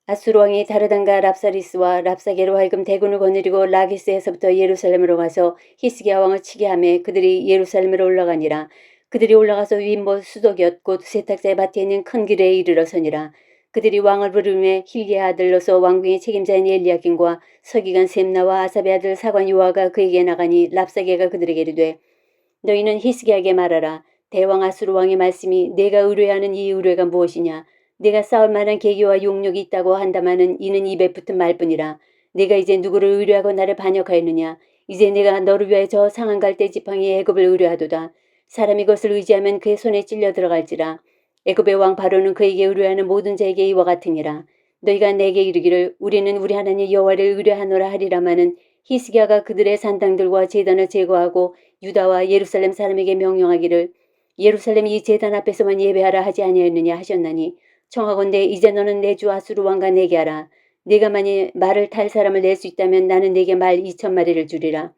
B: 아수르 왕이 다르단과 랍사리스와 랍사게로 하여금 대군을 거느리고 라기스에서부터 예루살렘으로 가서 히스기야 왕을 치게 하며 그들이 예루살렘으로 올라가니라. 그들이 올라가서 윗못 수도곁 곧 세탁자의 밭에 있는 큰 길에 이르러서니라. 그들이 왕을 부르며 힐기야 아들로서 왕궁의 책임자인 엘리야김과 서기관 셈나와 아삽의 아들 사관 요아가 그에게 나가니 랍사게가 그들에게 이르되 너희는 히스기야에게 말하라. 대왕 아수르 왕의 말씀이 내가 의뢰하는 이 의뢰가 무엇이냐. 내가 싸울 만한 계기와 용력이 있다고 한다마는 이는 입에 붙은 말뿐이라. 내가 이제 누구를 의뢰하고 나를 반역하였느냐. 이제 내가 너를 위하여 저 상한 갈대 지팡이 애굽을 의뢰하도다. 사람이 그것을 의지하면 그의 손에 찔려 들어갈지라. 애굽의 왕 바로는 그에게 의뢰하는 모든 자에게 이와 같으니라. 너희가 내게 이르기를 우리는 우리 하나님 여호와를 의뢰하노라 하리라마는 히스기야가 그들의 산당들과 제단을 제거하고 유다와 예루살렘 사람에게 명령하기를 예루살렘 이 제단 앞에서만 예배하라 하지 아니하였느냐 하셨나니 청하건대 이제 너는 내 주 아수르 왕과 내게 하라. 네가 만일 말을 탈 사람을 낼 수 있다면 나는 네게 말 2,000마리를 주리라.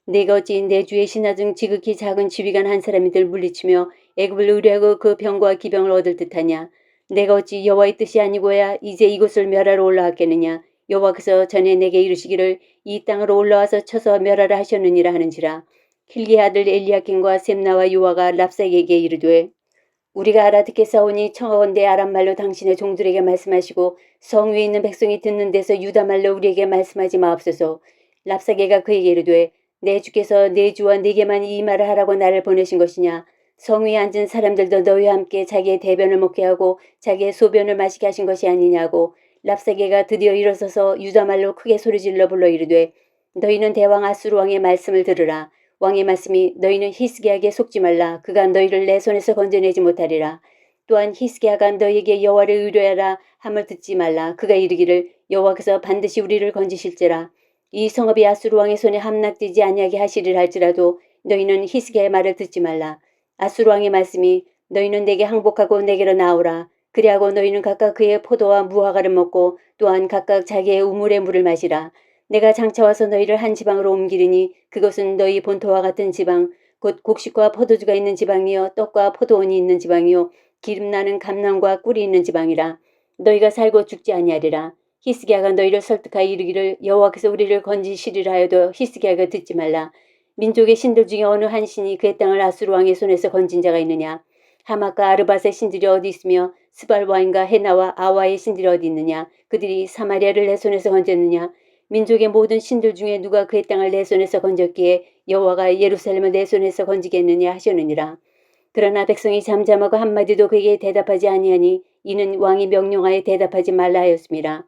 B: 네가 어찌 내 주의 신하 중 지극히 작은 지휘관 한 사람이들 물리치며 애굽을 의뢰하고 그 병과 기병을 얻을 듯하냐. 내가 어찌 여호와의 뜻이 아니고야 이제 이곳을 멸하러 올라왔겠느냐. 여호와께서 전에 내게 이르시기를 이 땅으로 올라와서 쳐서 멸하라 하셨느니라 하는지라. 힐기의 아들 엘리야kim과 셈나와 요아가 랍삭에게 이르되 우리가 알아듣겠사오니 청하건대 아람말로 당신의 종들에게 말씀하시고 성 위에 있는 백성이 듣는 데서 유다말로 우리에게 말씀하지 마옵소서. 랍사게가 그에게 이르되 내 주께서 내 주와 네게만 이 말을 하라고 나를 보내신 것이냐. 성 위에 앉은 사람들도 너희와 함께 자기의 대변을 먹게 하고 자기의 소변을 마시게 하신 것이 아니냐고. 랍사게가 드디어 일어서서 유다말로 크게 소리질러 불러 이르되 너희는 대왕 아수르 왕의 말씀을 들으라. 왕의 말씀이 너희는 히스기야에게 속지 말라. 그가 너희를 내 손에서 건져내지 못하리라. 또한 히스기야가 너희에게 여호와를 의뢰하라 함을 듣지 말라. 그가 이르기를 여호와께서 반드시 우리를 건지실지라. 이 성읍이 아수르 왕의 손에 함락되지 아니하게 하시리라 할지라도 너희는 히스기야의 말을 듣지 말라. 아수르 왕의 말씀이 너희는 내게 항복하고 내게로 나오라. 그리하고 너희는 각각 그의 포도와 무화과를 먹고 또한 각각 자기의 우물의 물을 마시라. 내가 장차 와서 너희를 한 지방으로 옮기리니 그것은 너희 본토와 같은 지방 곧 곡식과 포도주가 있는 지방이요 떡과 포도원이 있는 지방이요 기름나는 감람과 꿀이 있는 지방이라. 너희가 살고 죽지 아니하리라. 히스기야가 너희를 설득하여 이르기를 여호와께서 우리를 건지시리라 하여도 히스기야가 듣지 말라. 민족의 신들 중에 어느 한 신이 그의 땅을 아수르 왕의 손에서 건진 자가 있느냐. 하맛과 아르밧의 신들이 어디 있으며 스발 와인과 헤나와 아와의 신들이 어디 있느냐. 그들이 사마리아를 내 손에서 건졌느냐. 민족의 모든 신들 중에 누가 그의 땅을 내 손에서 건졌기에 여호와가 예루살렘을 내 손에서 건지겠느냐 하셨느니라. 그러나 백성이 잠잠하고 한마디도 그에게 대답하지 아니하니 이는 왕이 명령하여 대답하지 말라 하였습니다.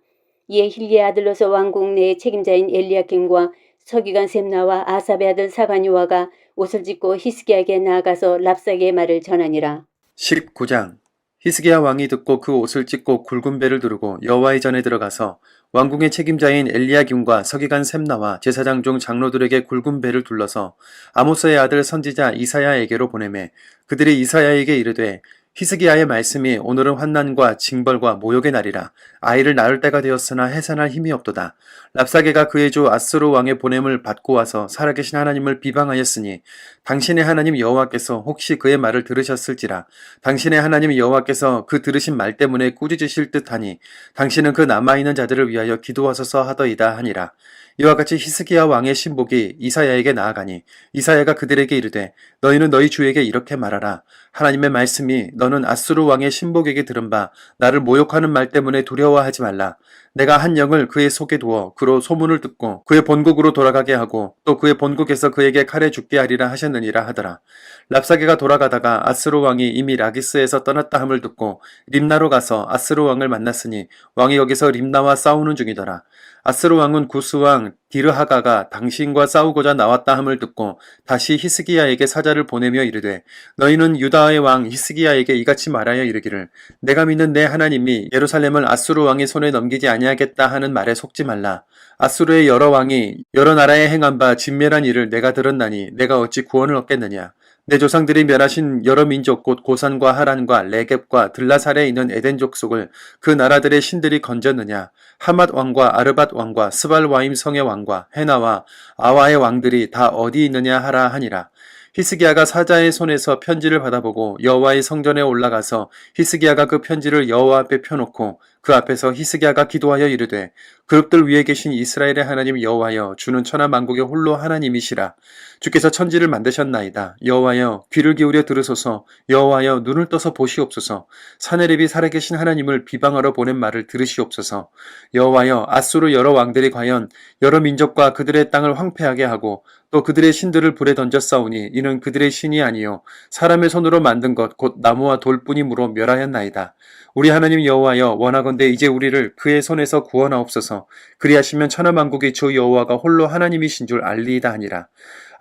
B: 이에 힐기의 아들로서 왕국 내의 책임자인 엘리야kim과 서기관 셈나와 아삽의 아들 사간 요아가 옷을 찢고 히스기야에게 나아가서 랍사게의 말을 전하니라.
A: 19장 히스기야 왕이 듣고 그 옷을 찢고 굵은 배를 두르고 여호와의 전에 들어가서 왕궁의 책임자인 엘리야김과 서기관 셈나와 제사장 중 장로들에게 굵은 배를 둘러서 아모스의 아들 선지자 이사야에게로 보내매 그들이 이사야에게 이르되 히스기야의 말씀이 오늘은 환난과 징벌과 모욕의 날이라. 아이를 낳을 때가 되었으나 해산할 힘이 없도다. 랍사게가 그의 주 아수르 왕의 보냄을 받고 와서 살아계신 하나님을 비방하였으니 당신의 하나님 여호와께서 혹시 그의 말을 들으셨을지라. 당신의 하나님 여호와께서 그 들으신 말 때문에 꾸짖으실 듯하니 당신은 그 남아있는 자들을 위하여 기도하소서 하더이다 하니라. 이와 같이 히스기야 왕의 신복이 이사야에게 나아가니 이사야가 그들에게 이르되 너희는 너희 주에게 이렇게 말하라. 하나님의 말씀이 너는 아수르 왕의 신복에게 들은 바 나를 모욕하는 말 때문에 두려워하지 말라. 내가 한 영을 그의 속에 두어 그로 소문을 듣고 그의 본국으로 돌아가게 하고 또 그의 본국에서 그에게 칼에 죽게 하리라 하셨느니라 하더라. 랍사게가 돌아가다가 아스루 왕이 이미 라기스에서 떠났다 함을 듣고 림나로 가서 아스루 왕을 만났으니 왕이 여기서 림나와 싸우는 중이더라. 아스루 왕은 구스 왕 디르하가가 당신과 싸우고자 나왔다 함을 듣고 다시 히스기야에게 사자를 보내며 이르되 너희는 유다의 왕 히스기야에게 이같이 말하여 이르기를 내가 믿는 내 하나님이 예루살렘을 아수르 왕의 손에 넘기지 아니하겠다 하는 말에 속지 말라. 아수르의 여러 왕이 여러 나라에 행한 바 진멸한 일을 내가 들었나니 내가 어찌 구원을 얻겠느냐. 내 조상들이 멸하신 여러 민족 곧 고산과 하란과 레겝과 들라살에 있는 에덴 족속을 그 나라들의 신들이 건졌느냐. 하맛 왕과 아르밧 왕과 스발와임 성의 왕과 헤나와 아와의 왕들이 다 어디 있느냐 하라 하니라. 히스기야가 사자의 손에서 편지를 받아보고 여호와의 성전에 올라가서 히스기야가 그 편지를 여호와 앞에 펴놓고 그 앞에서 히스기야가 기도하여 이르되 그룹들 위에 계신 이스라엘의 하나님 여호와여 주는 천하 만국의 홀로 하나님이시라. 주께서 천지를 만드셨나이다. 여호와여 귀를 기울여 들으소서. 여호와여 눈을 떠서 보시옵소서. 사내립이 살아계신 하나님을 비방하러 보낸 말을 들으시옵소서. 여호와여 아수르 여러 왕들이 과연 여러 민족과 그들의 땅을 황폐하게 하고 또 그들의 신들을 불에 던졌사오니 이는 그들의 신이 아니요 사람의 손으로 만든 것 곧 나무와 돌뿐이므로 멸하였나이다. 우리 하나님 여호와여 원하건대 이제 우리를 그의 손에서 구원하옵소서. 그리하시면 천하만국의 주 여호와가 홀로 하나님이신 줄 알리이다 하니라.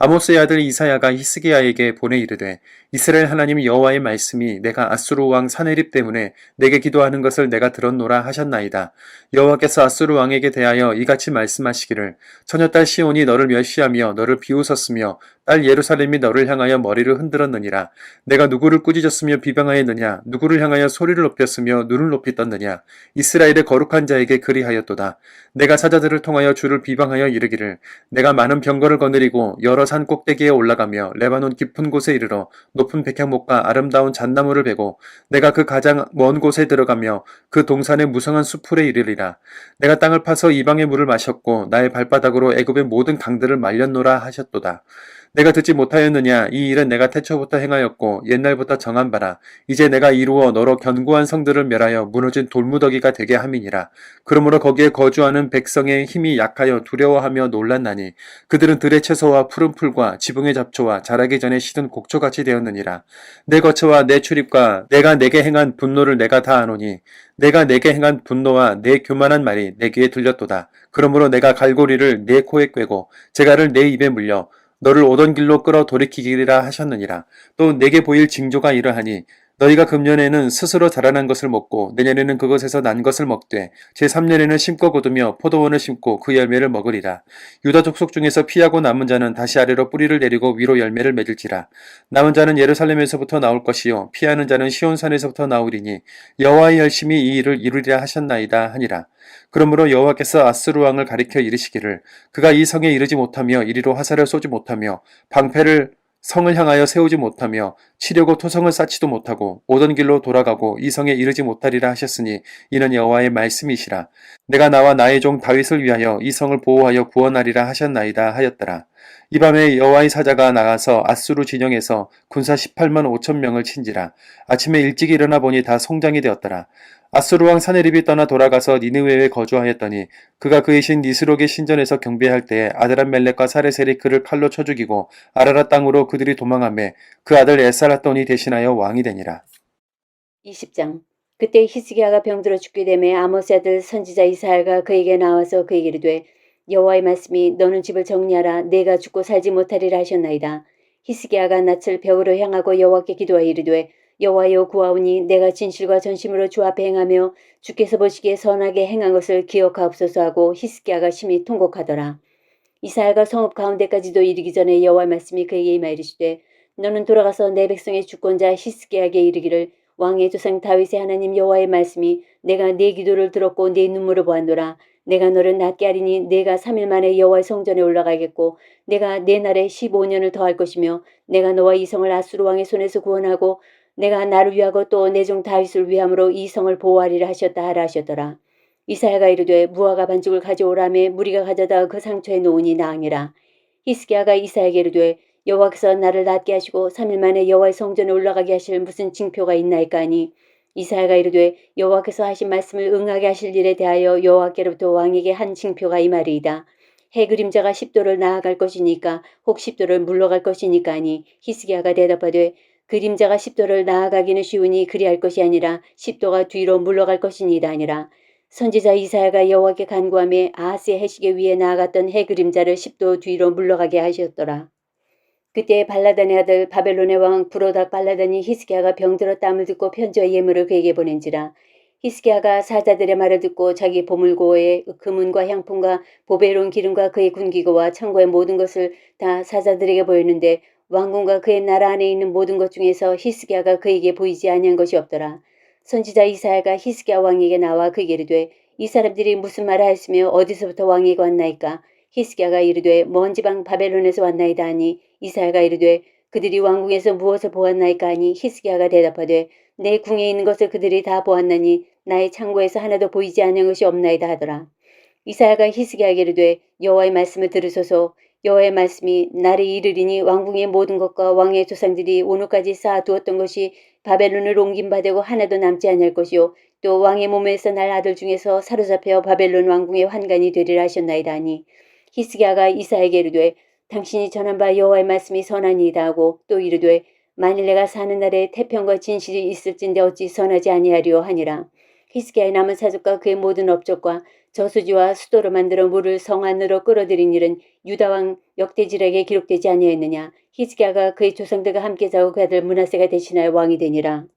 A: 아모스의 아들 이사야가 히스기야에게 보내 이르되 이스라엘 하나님 여호와의 말씀이 내가 아수르 왕 사네립 때문에 내게 기도하는 것을 내가 들었노라 하셨나이다. 여호와께서 아수르 왕에게 대하여 이같이 말씀하시기를 처녀딸 시온이 너를 멸시하며 너를 비웃었으며 딸 예루살렘이 너를 향하여 머리를 흔들었느니라. 내가 누구를 꾸짖었으며 비방하였느냐? 누구를 향하여 소리를 높였으며 눈을 높이 떴느냐? 이스라엘의 거룩한 자에게 그리하였도다. 내가 사자들을 통하여 주를 비방하여 이르기를 내가 많은 병거를 거느리고 여러 산 꼭대기에 올라가며 레바논 깊은 곳에 이르러 높은 백향목과 아름다운 잣나무를 베고 내가 그 가장 먼 곳에 들어가며 그 동산의 무성한 수풀에 이르리라. 내가 땅을 파서 이방의 물을 마셨고 나의 발바닥으로 애굽의 모든 강들을 말렸노라 하셨도다. 내가 듣지 못하였느냐? 이 일은 내가 태초부터 행하였고 옛날부터 정한 바라. 이제 내가 이루어 너로 견고한 성들을 멸하여 무너진 돌무더기가 되게 함이니라. 그러므로 거기에 거주하는 백성의 힘이 약하여 두려워하며 놀랐나니 그들은 들의 채소와 푸른 풀과 지붕의 잡초와 자라기 전에 시든 곡초같이 되었느니라. 내 거처와 내 출입과 내가 내게 행한 분노를 내가 다 아노니 내가 내게 행한 분노와 내 교만한 말이 내 귀에 들렸도다. 그러므로 내가 갈고리를 내 코에 꿰고 재갈을 내 입에 물려 너를 오던 길로 끌어 돌이키리라 하셨느니라. 또 내게 보일 징조가 이러하니 너희가 금년에는 스스로 자라난 것을 먹고 내년에는 그것에서 난 것을 먹되 제3년에는 심고 거두며 포도원을 심고 그 열매를 먹으리라. 유다 족속 중에서 피하고 남은 자는 다시 아래로 뿌리를 내리고 위로 열매를 맺을지라. 남은 자는 예루살렘에서부터 나올 것이요 피하는 자는 시온산에서부터 나오리니 여호와의 열심히 이 일을 이루리라 하셨나이다 하니라. 그러므로 여호와께서 아스루 왕을 가리켜 이르시기를 그가 이 성에 이르지 못하며 이리로 화살을 쏘지 못하며 방패를 성을 향하여 세우지 못하며 치려고 토성을 쌓지도 못하고 오던 길로 돌아가고 이 성에 이르지 못하리라 하셨으니 이는 여호와의 말씀이시라. 내가 나와 나의 종 다윗을 위하여 이 성을 보호하여 구원하리라 하셨나이다 하였더라. 이 밤에 여호와의 사자가 나가서 아수르 진영에서 군사 18만 5천 명을 친지라. 아침에 일찍 일어나 보니 다 성장이 되었더라. 아수르 왕 사네립이 떠나 돌아가서 니느웨에 거주하였더니 그가 그의 신 니스록의 신전에서 경배할 때에 아드람멜렉과 사레셀이 그를 칼로 쳐 죽이고 아라라 땅으로 그들이 도망하매 그 아들 에살핫돈이 대신하여 왕이 되니라.
B: 20장. 그때 히스기야가 병들어 죽게 되매 아모스 아들 선지자 이사야가 그에게 나와서 그에게 이르되 여호와의 말씀이 너는 집을 정리하라 내가 죽고 살지 못하리라 하셨나이다. 히스기야가 낯을 벽으로 향하고 여호와께 기도하여 이르되 여호와여 구하오니 내가 진실과 전심으로 주 앞에 행하며 주께서 보시기에 선하게 행한 것을 기억하옵소서 하고 히스기야가 심히 통곡하더라. 이사야가 성읍 가운데까지도 이르기 전에 여호와의 말씀이 그에게 임하여 이르시되 너는 돌아가서 내 백성의 주권자 히스기야에게 이르기를 왕의 조상 다윗의 하나님 여호와의 말씀이 내가 네 기도를 들었고 네 눈물을 보았노라. 내가 너를 낫게 하리니 내가 3일 만에 여호와의 성전에 올라가겠고 내가 내 날에 15년을 더할 것이며 내가 너와 이 성을 아수르 왕의 손에서 구원하고 내가 나를 위하고 또 내 종 다윗을 위함으로 이 성을 보호하리라 하셨다 하라 하셨더라. 이사야가 이르되 무화과 반죽을 가져오라매 무리가 가져다가 그 상처에 놓으니 나으니라. 히스기야가 이사야에게 이르되 여호와께서 나를 낫게 하시고 3일 만에 여호와의 성전에 올라가게 하실 무슨 징표가 있나이까 하니 이사야가 이르되 여호와께서 하신 말씀을 응하게 하실 일에 대하여 여호와께로부터 왕에게 한 징표가 이 말이이다. 해 그림자가 10도를 나아갈 것이니까 혹 10도를 물러갈 것이니까 하니 히스기야가 대답하되 그림자가 10도를 나아가기는 쉬우니 그리할 것이 아니라 10도가 뒤로 물러갈 것이니이다 아니라. 선지자 이사야가 여호와께 간구하며 아하스의 해시계 위에 나아갔던 해 그림자를 10도 뒤로 물러가게 하셨더라. 그때 발라단의 아들 바벨론의 왕 브로닥 발라단이 히스기야가 병들었다함을 듣고 편지와 예물을 그에게 보낸지라. 히스기야가 사자들의 말을 듣고 자기 보물고에 금은과 향품과 보배로운 기름과 그의 군기고와 창고의 모든 것을 다 사자들에게 보였는데 왕궁과 그의 나라 안에 있는 모든 것 중에서 히스기야가 그에게 보이지 아니한 것이 없더라. 선지자 이사야가 히스기야 왕에게 나와 그에게 이르되 이 사람들이 무슨 말을 하였으며 어디서부터 왕에게 왔나이까. 히스기야가 이르되 먼 지방 바벨론에서 왔나이다 하니 이사야가 이르되 그들이 왕궁에서 무엇을 보았나이까 하니 히스기야가 대답하되 내 궁에 있는 것을 그들이 다 보았나니 나의 창고에서 하나도 보이지 않은 것이 없나이다 하더라. 이사야가 히스기야에게 이르되 여호와의 말씀을 들으소서. 여호와의 말씀이 날이 이르리니 왕궁의 모든 것과 왕의 조상들이 오늘까지 쌓아두었던 것이 바벨론을 옮긴 바 되고 하나도 남지 아니할 것이요 또 왕의 몸에서 날 아들 중에서 사로잡혀 바벨론 왕궁의 환관이 되리라 하셨나이다 하니 히스기야가 이사야에게 이르되 당신이 전한 바 여호와의 말씀이 선하니이다 하고 또 이르되 만일 내가 사는 날에 태평과 진실이 있을진데 어찌 선하지 아니하리요 하니라. 히스기야의 남은 사족과 그의 모든 업적과 저수지와 수도로 만들어 물을 성 안으로 끌어들인 일은 유다왕 역대지락에 기록되지 아니하였느냐. 히스기야가 그의 조상들과 함께 자고 그 아들 므낫세가 대신하여 왕이 되니라.